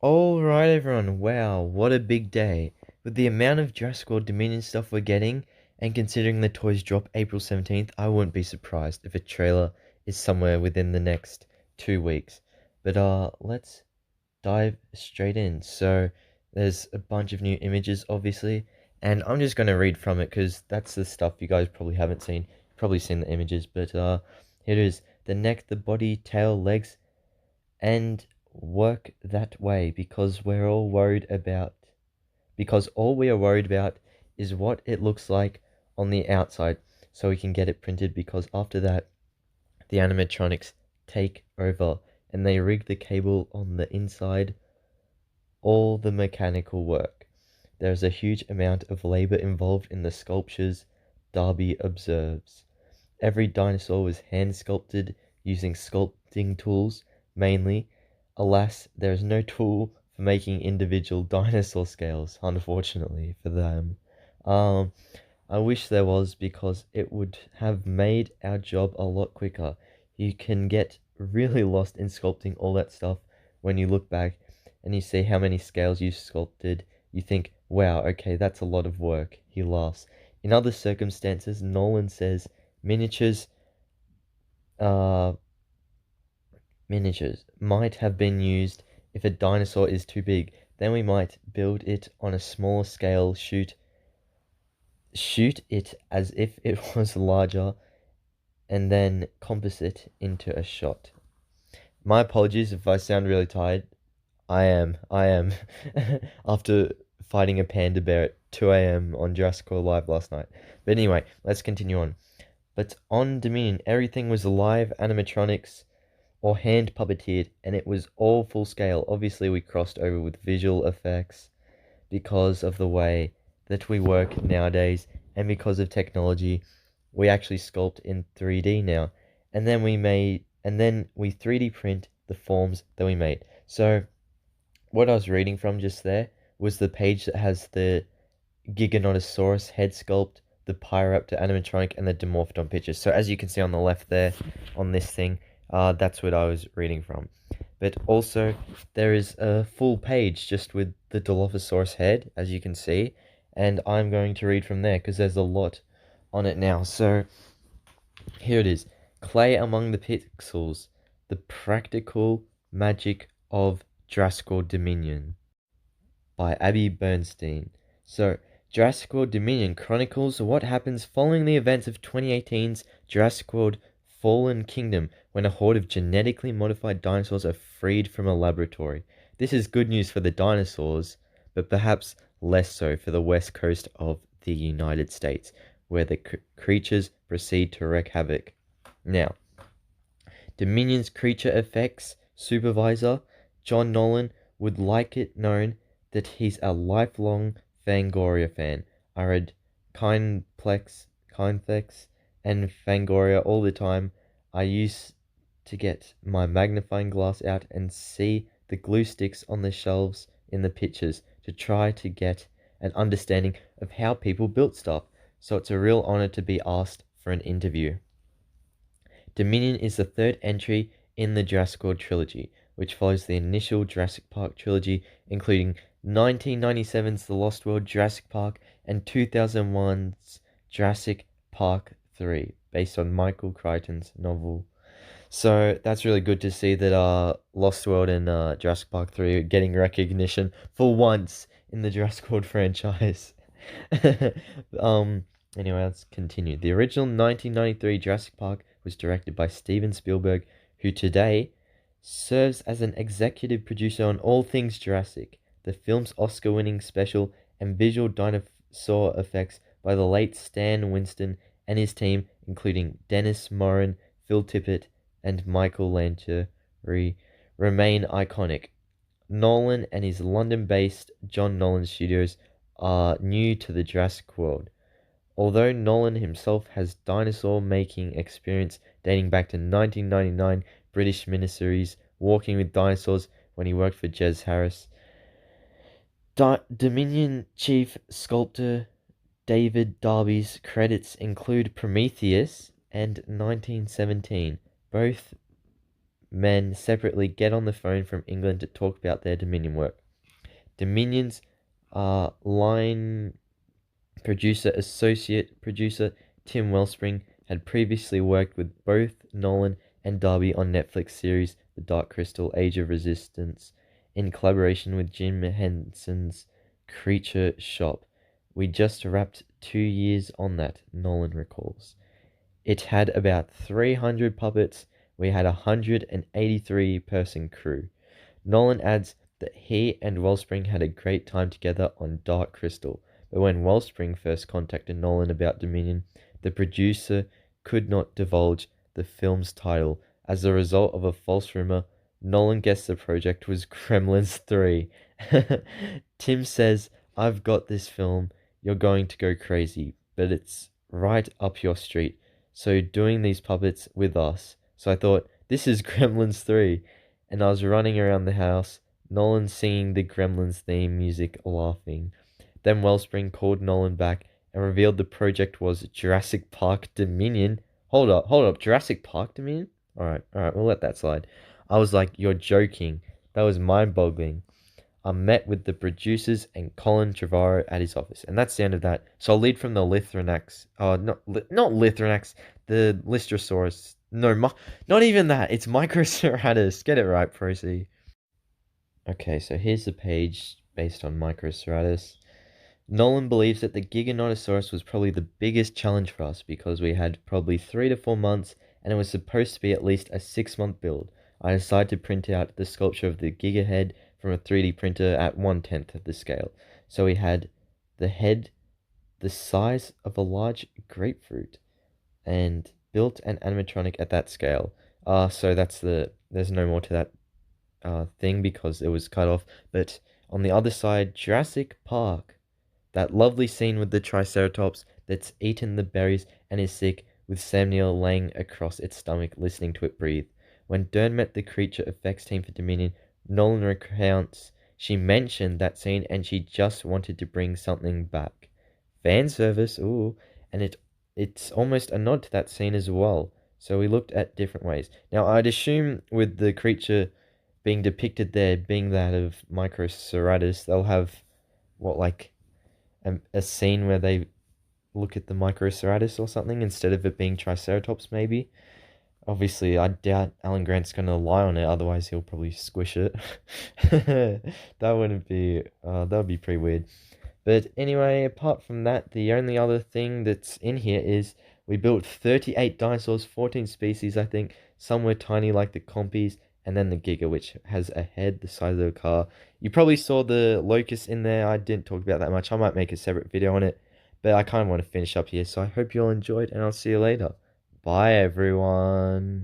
Alright everyone, wow, what a big day. With the amount of Jurassic World Dominion stuff we're getting, and considering the toys drop April 17th, I wouldn't be surprised if a trailer is somewhere within the next 2 weeks. But let's dive straight in. So there's a bunch of new images obviously, and I'm just gonna read from it because that's the stuff you guys probably haven't seen. Probably seen the images, but here it is. The neck, the body, tail, legs, and work that way because all we are worried about is what it looks like on the outside so we can get it printed, because after that the animatronics take over and they rig the cable on the inside, all the mechanical work. There's a huge amount of labor involved in the sculptures, Darby observes. Every dinosaur was hand sculpted using sculpting tools, mainly. Alas, there is no tool for making individual dinosaur scales, unfortunately for them. Um, I wish there was, because it would have made our job a lot quicker. You can get really lost in sculpting all that stuff when you look back and you see how many scales you sculpted. You think, wow, okay, that's a lot of work. He laughs. In other circumstances, Nolan says, miniatures, uh, miniatures might have been used if a dinosaur is too big. Then we might build it on a smaller scale, shoot it as if it was larger, and then composite into a shot. My apologies if I sound really tired. I am. After fighting a panda bear at 2 a.m. on Jurassic World Live last night. But anyway, let's continue on. But on Dominion, everything was live animatronics or hand puppeteered, and it was all full scale. Obviously, we crossed over with visual effects because of the way that we work nowadays, and because of technology. We actually sculpt in 3D now, and then we 3D print the forms that we made. So what I was reading from just there was the page that has the Giganotosaurus head sculpt, the Pyroraptor animatronic, and the Dimorphodon pictures. So as you can see on the left there, on this thing, that's what I was reading from. But also, there is a full page just with the Dilophosaurus head, as you can see, and I'm going to read from there because there's a lot on it now. So here it is. Clay among the pixels, the practical magic of Jurassic World Dominion, by Abby Bernstein. So, Jurassic World Dominion chronicles what happens following the events of 2018's Jurassic World Fallen Kingdom, when a horde of genetically modified dinosaurs are freed from a laboratory. This is good news for the dinosaurs, but perhaps less so for the west coast of the United States, where the creatures proceed to wreak havoc. Now, Dominion's creature effects supervisor, John Nolan, would like it known that he's a lifelong Fangoria fan. I read Kindplex and Fangoria all the time. I used to get my magnifying glass out and see the glue sticks on the shelves in the pictures to try to get an understanding of how people built stuff. So it's a real honor to be asked for an interview. Dominion is the third entry in the Jurassic World trilogy, which follows the initial Jurassic Park trilogy, including 1997's The Lost World Jurassic Park and 2001's Jurassic Park 3, based on Michael Crichton's novel. So that's really good to see that Lost World and Jurassic Park 3 are getting recognition for once in the Jurassic World franchise. um Anyway, let's continue. The original 1993 Jurassic Park was directed by Steven Spielberg, who today serves as an executive producer on all things Jurassic. The film's Oscar-winning special and visual dinosaur effects by the late Stan Winston and his team, including Dennis Morin, Phil Tippett, and Michael Lanchery, remain iconic. Nolan and his London-based John Nolan Studios are new to the Jurassic World. Although Nolan himself has dinosaur making experience dating back to 1999 British miniseries Walking with Dinosaurs, when he worked for Jez Harris, Dominion chief sculptor David Darby's credits include Prometheus and 1917, both men separately get on the phone from England to talk about their Dominion work. Dominion's line producer, associate producer Tim Wellspring had previously worked with both Nolan and Darby on Netflix series The Dark Crystal: Age of Resistance in collaboration with Jim Henson's Creature Shop. We just wrapped 2 years on that, Nolan recalls. It had about 300 puppets. We had a 183-person crew. Nolan adds that he and Wellspring had a great time together on Dark Crystal, but when Wellspring first contacted Nolan about Dominion, the producer could not divulge the film's title. As a result of a false rumor, Nolan guessed the project was Gremlins 3. Tim says, I've got this film, you're going to go crazy, but it's right up your street. So doing these puppets with us. So I thought, this is Gremlins 3. And I was running around the house, Nolan singing the Gremlins theme music, laughing. Then Wellspring called Nolan back and revealed the project was Jurassic Park Dominion. Hold up, Jurassic Park Dominion? Alright, we'll let that slide. I was like, you're joking. That was mind-boggling. I met with the producers and Colin Trevorrow at his office. And that's the end of that. So I'll lead from the Lithranax. Not Lithranax, the Lystrosaurus. No, not even that. It's Microceratus. Get it right, ProC. Okay, so here's the page based on Microceratus. Nolan believes that the Giganotosaurus was probably the biggest challenge for us because we had probably 3 to 4 months and it was supposed to be at least a 6-month build. I decided to print out the sculpture of the Giga head from a 3D printer at 1/10 of the scale. So we had the head the size of a large grapefruit and built an animatronic at that scale. So there's no more to that thing because it was cut off. But on the other side, Jurassic Park. That lovely scene with the Triceratops that's eaten the berries and is sick, with Sam Neill laying across its stomach listening to it breathe. When Dern met the creature effects team for Dominion, Nolan recounts she mentioned that scene and she just wanted to bring something back. Fan service, ooh, and it's almost a nod to that scene as well. So we looked at different ways. Now I'd assume with the creature being depicted there being that of Microceratus, they'll have a scene where they look at the Microceratus or something instead of it being Triceratops, maybe. Obviously, I doubt Alan Grant's gonna lie on it, otherwise he'll probably squish it. That would be pretty weird. But anyway, apart from that, the only other thing that's in here is we built 38 dinosaurs, 14 species, I think. Some were tiny like the Compies, and then the Giga, which has a head the size of a car. You probably saw the Locust in there. I didn't talk about that much. I might make a separate video on it, but I kind of want to finish up here. So I hope you all enjoyed, and I'll see you later. Bye, everyone.